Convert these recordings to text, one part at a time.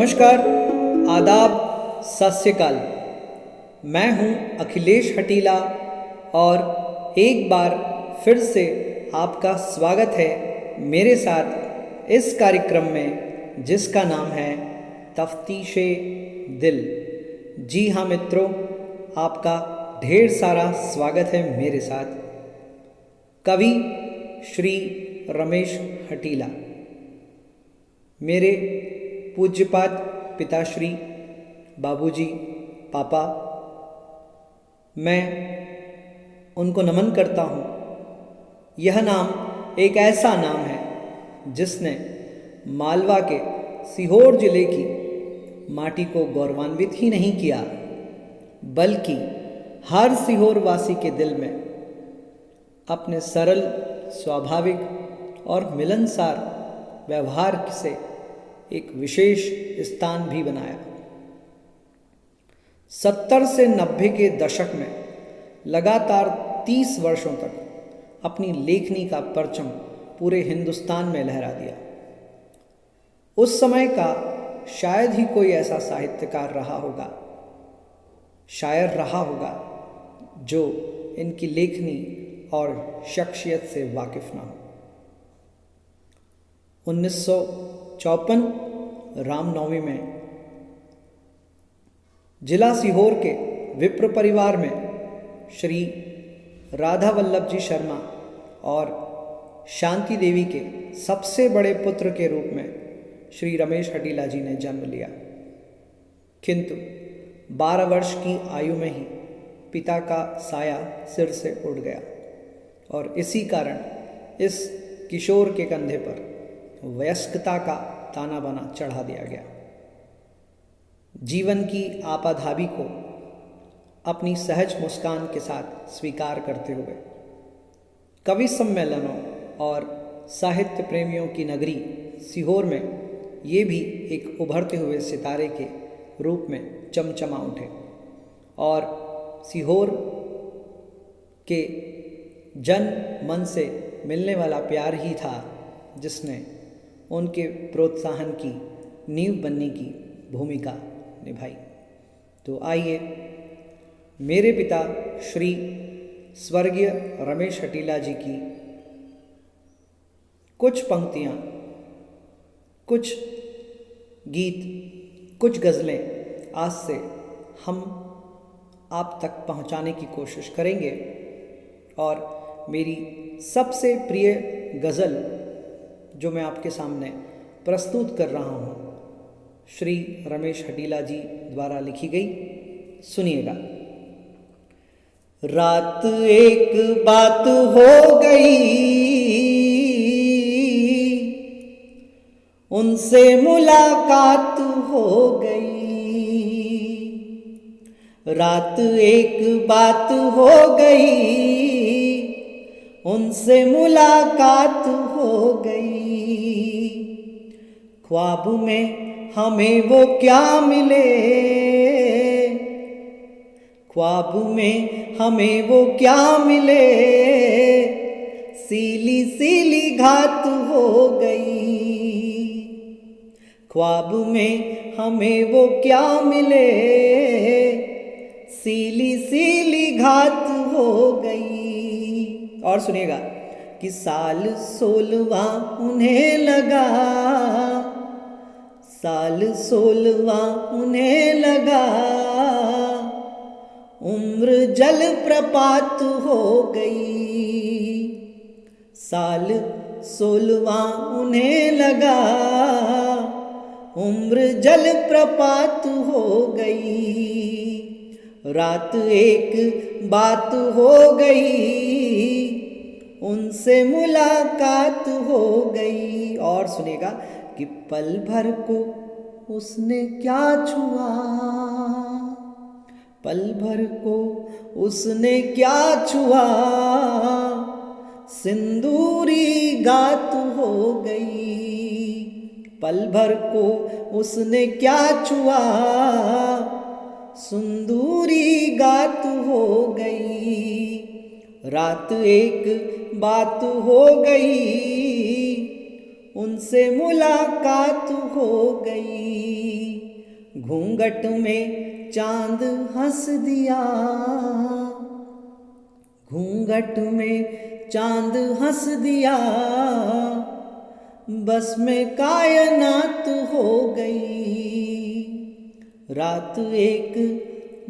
नमस्कार, आदाब, सत श्री अकाल। मैं हूं अखिलेश हटीला और एक बार फिर से आपका स्वागत है मेरे साथ इस कार्यक्रम में जिसका नाम है तफ्तीशे दिल। जी हाँ मित्रों, आपका ढेर सारा स्वागत है मेरे साथ। कवि श्री रमेश हटीला, मेरे पूज्यपाद पिताश्री बाबूजी पापा, मैं उनको नमन करता हूँ। यह नाम एक ऐसा नाम है जिसने मालवा के सीहोर जिले की माटी को गौरवान्वित ही नहीं किया, बल्कि हर सीहोर वासी के दिल में अपने सरल, स्वाभाविक और मिलनसार व्यवहार से एक विशेष स्थान भी बनाया। 70 से 90 के दशक में लगातार 30 वर्षों तक अपनी लेखनी का परचम पूरे हिंदुस्तान में लहरा दिया। उस समय का शायद ही कोई ऐसा साहित्यकार रहा होगा, शायर रहा होगा, जो इनकी लेखनी और शख्सियत से वाकिफ ना हो। 1954 रामनवमी में जिला सीहोर के विप्र परिवार में श्री राधा वल्लभ जी शर्मा और शांति देवी के सबसे बड़े पुत्र के रूप में श्री रमेश हटीला जी ने जन्म लिया। किंतु 12 वर्ष की आयु में ही पिता का साया सिर से उड़ गया और इसी कारण इस किशोर के कंधे पर वयस्कता का ताना बाना चढ़ा दिया गया। जीवन की आपाधापी को अपनी सहज मुस्कान के साथ स्वीकार करते हुए कवि सम्मेलनों और साहित्य प्रेमियों की नगरी सीहोर में ये भी एक उभरते हुए सितारे के रूप में चमचमा उठे और सीहोर के जन मन से मिलने वाला प्यार ही था जिसने उनके प्रोत्साहन की नींव बनने की भूमिका निभाई। तो आइए मेरे पिता श्री स्वर्गीय रमेश हटीला जी की कुछ पंक्तियाँ, कुछ गीत, कुछ गज़लें आज से हम आप तक पहुँचाने की कोशिश करेंगे। और मेरी सबसे प्रिय गज़ल जो मैं आपके सामने प्रस्तुत कर रहा हूँ श्री रमेश हटीला जी द्वारा लिखी गई, सुनिएगा। रात एक बात हो गई, उनसे मुलाकात हो गई। रात एक बात हो गई, उनसे मुलाकात हो गई। ख्वाब में हमें वो क्या मिले, ख्वाब में हमें वो क्या मिले, सीली सीली घात हो गई। ख्वाब में हमें वो क्या मिले, सीली सीली घात हो गई। और सुनिएगा कि साल 16वां उन्हें लगा, साल 16वां उन्हें लगा, उम्र जल प्रपात हो गई। साल 16वां उन्हें लगा, उम्र जल प्रपात हो गई। रात एक बात हो गई, उनसे मुलाकात हो गई। और सुनेगा कि पल भर को उसने क्या छुआ, पल भर को उसने क्या छुआ, सिंदूरी गात हो गई। पल भर को उसने क्या छुआ, सिंदूरी गात हो गई। रात एक बात हो गई, उनसे मुलाकात हो गई। घूंघट में चांद हंस दिया, घूंघट में चांद हंस दिया, बस में कायनात हो गई। रात एक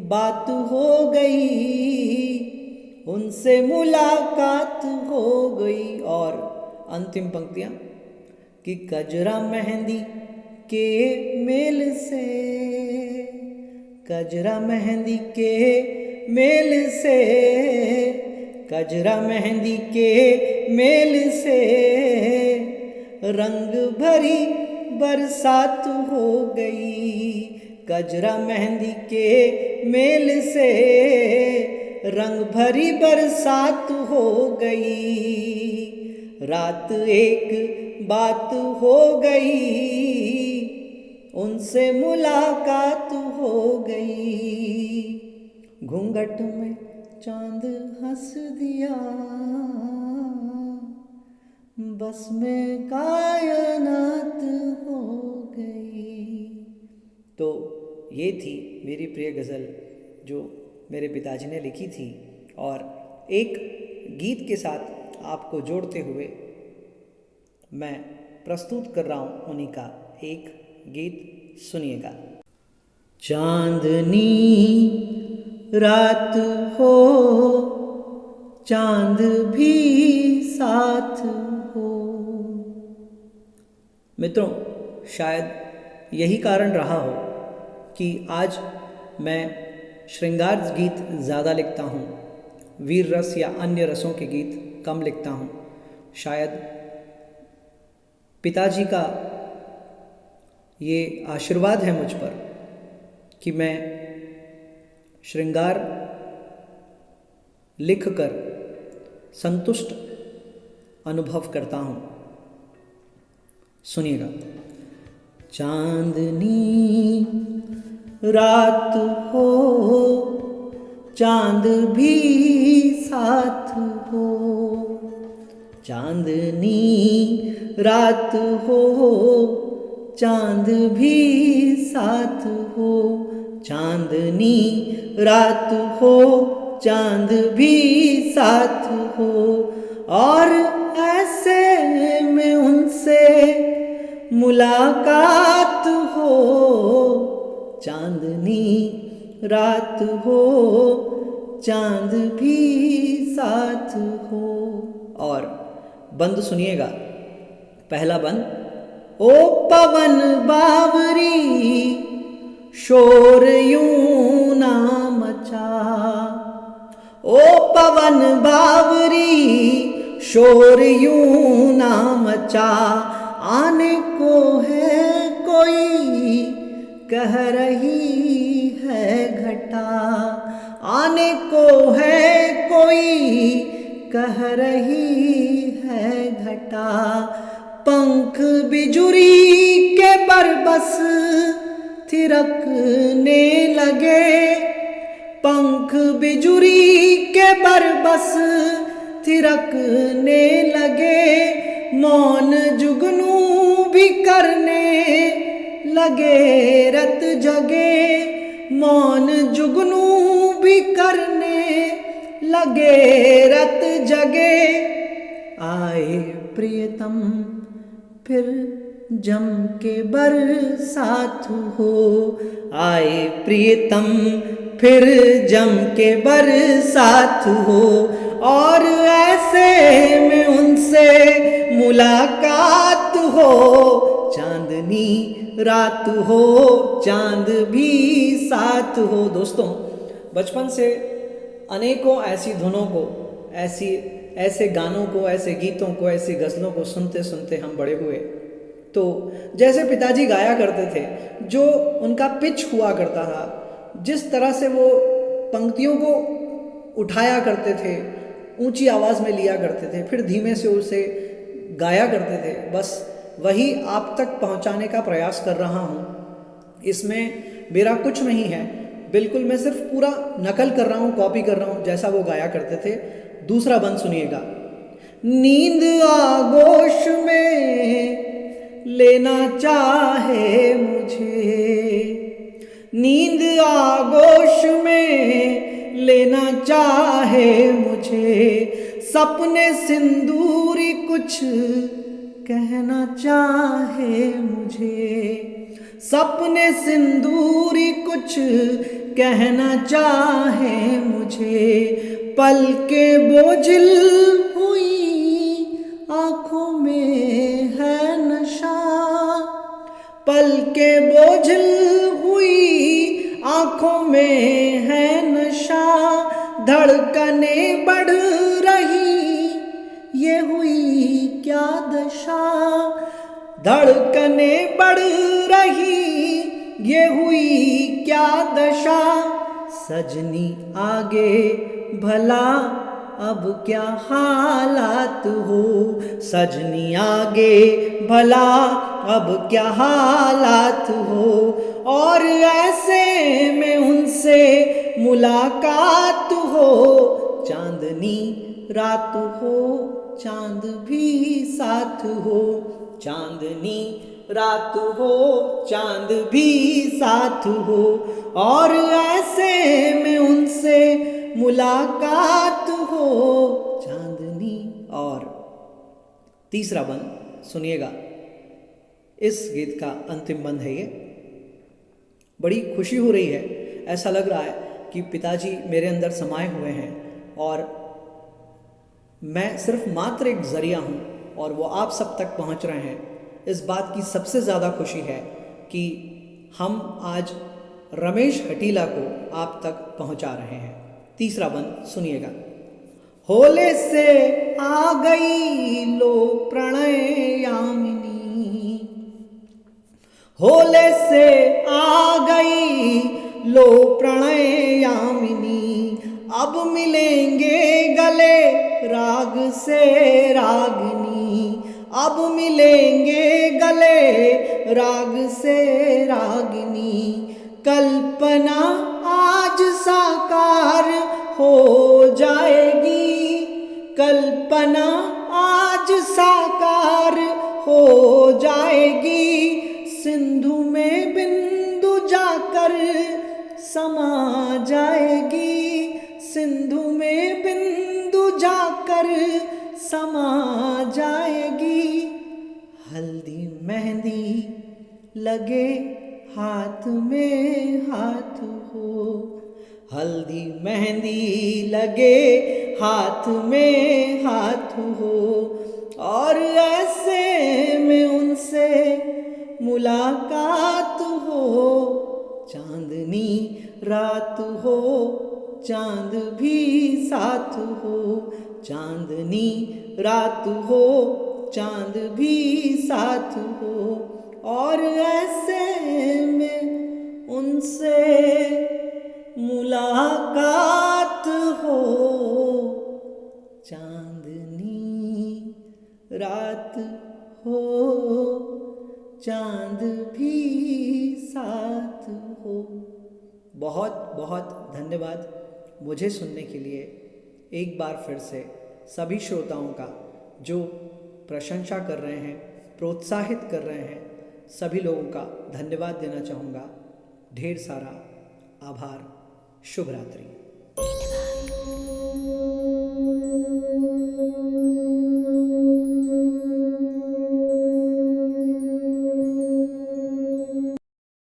बात हो गई, उनसे मुलाकात हो गई। और अंतिम पंक्तियां कि कजरा मेहंदी के मेल से, कजरा मेहंदी के मेल से, कजरा मेहंदी के मेल से, रंग भरी बरसात हो गई। कजरा मेहंदी के मेल से रंग भरी बरसात हो गई। रात एक बात हो गई, उनसे मुलाकात हो गई। घूंघट में चांद हंस दिया, बस में कायनात हो गई। तो ये थी मेरी प्रिय गज़ल जो मेरे पिताजी ने लिखी थी, और एक गीत के साथ आपको जोड़ते हुए मैं प्रस्तुत कर रहा हूँ उन्हीं का एक गीत, सुनिएगा। चांदनी रात हो, चांद भी साथ हो। मित्रों, शायद यही कारण रहा हो कि आज मैं श्रृंगार गीत ज़्यादा लिखता हूँ, वीर रस या अन्य रसों के गीत कम लिखता हूँ। शायद पिताजी का ये आशीर्वाद है मुझ पर कि मैं श्रृंगार लिखकर संतुष्ट अनुभव करता हूँ। सुनिएगा। चांदनी रात हो, चांद भी साथ हो। चांदनी रात हो, चांद भी साथ हो। चांदनी रात हो, चांद भी साथ हो। और ऐसे में उनसे मुलाकात हो। चांदनी रात हो, चांद भी साथ हो। और बंद सुनिएगा। पहला बंद। ओ पवन बावरी शोर यूं ना मचा। ओ पवन बावरी शोर यूं ना मचा। आने को है कोई कह रही है घटा। आने को है कोई कह रही है घटा। पंख बिजुरी के बरबस थिरकने लगे। पंख बिजुरी के बरबस थिरकने लगे। मौन जुगनू भी करने लगे रत जगे। मौन जुगनू भी करने लगे रत जगे। आए प्रियतम फिर जम के बरसात हो। आए प्रियतम फिर जम के बरसात हो। और ऐसे में उनसे मुलाकात हो। चांदनी रात हो, चांद भी साथ हो। दोस्तों, बचपन से अनेकों ऐसी धुनों को, ऐसे गानों को, ऐसे गीतों को, ऐसी गज़लों को सुनते सुनते हम बड़े हुए। तो जैसे पिताजी गाया करते थे, जो उनका पिच हुआ करता था, जिस तरह से वो पंक्तियों को उठाया करते थे, ऊंची आवाज़ में लिया करते थे, फिर धीमे से उसे गाया करते थे, बस वही आप तक पहुंचाने का प्रयास कर रहा हूं। इसमें मेरा कुछ नहीं है, बिल्कुल मैं सिर्फ पूरा नकल कर रहा हूं, कॉपी कर रहा हूं जैसा वो गाया करते थे। दूसरा बंद सुनिएगा। नींद आगोश में लेना चाहे मुझे, नींद आगोश में लेना चाहे मुझे, सपने सिंदूरी कुछ कहना चाहे मुझे, सपने सिंदूरी कुछ कहना चाहे मुझे, पल के बोझिल हुई आँखों में है नशा, पल के बोझिल हुई आँखों में है नशा, धड़कने बढ़ रही ये हुई क्या दशा, धड़कने बढ़ रही ये हुई क्या दशा, सजनी आगे भला अब क्या हालात हो, सजनी आगे भला अब क्या हालात हो, और ऐसे में उनसे मुलाकात हो, चांदनी रात हो चांद भी साथ हो, चांदनी रात हो चांद भी साथ हो, और ऐसे में उनसे मुलाकात हो, चांदनी। और तीसरा बंद सुनिएगा, इस गीत का अंतिम बंद है ये। बड़ी खुशी हो रही है, ऐसा लग रहा है कि पिताजी मेरे अंदर समाये हुए हैं और मैं सिर्फ मात्र एक जरिया हूँ और वो आप सब तक पहुँच रहे हैं। इस बात की सबसे ज़्यादा खुशी है कि हम आज रमेश हटीला को आप तक पहुँचा रहे हैं। तीसरा बंद सुनिएगा। होले से आ गई लो प्रणय यामिनी, होले से आ गई लो प्रणय यामिनी, अब मिलेंगे गले राग से रागनी, अब मिलेंगे गले राग से रागनी, कल्पना आज साकार हो जाएगी, कल्पना आज साकार हो जाएगी, सिंधु में बिंदु जाकर समा जाएगी, सिंधु में बिंदु जाकर समा जाएगी, हल्दी मेहंदी लगे हाथ में हाथ हो, हल्दी मेहंदी लगे हाथ में हाथ हो, और ऐसे में उनसे मुलाकात हो, चांदनी रात हो चांद भी साथ हो, चांदनी रात हो चांद भी साथ हो, और ऐसे में उनसे मुलाकात हो, चांदनी रात हो चांद भी साथ हो। बहुत बहुत धन्यवाद मुझे सुनने के लिए। एक बार फिर से सभी श्रोताओं का जो प्रशंसा कर रहे हैं, प्रोत्साहित कर रहे हैं, सभी लोगों का धन्यवाद देना चाहूँगा। ढेर सारा आभार। शुभ रात्रि।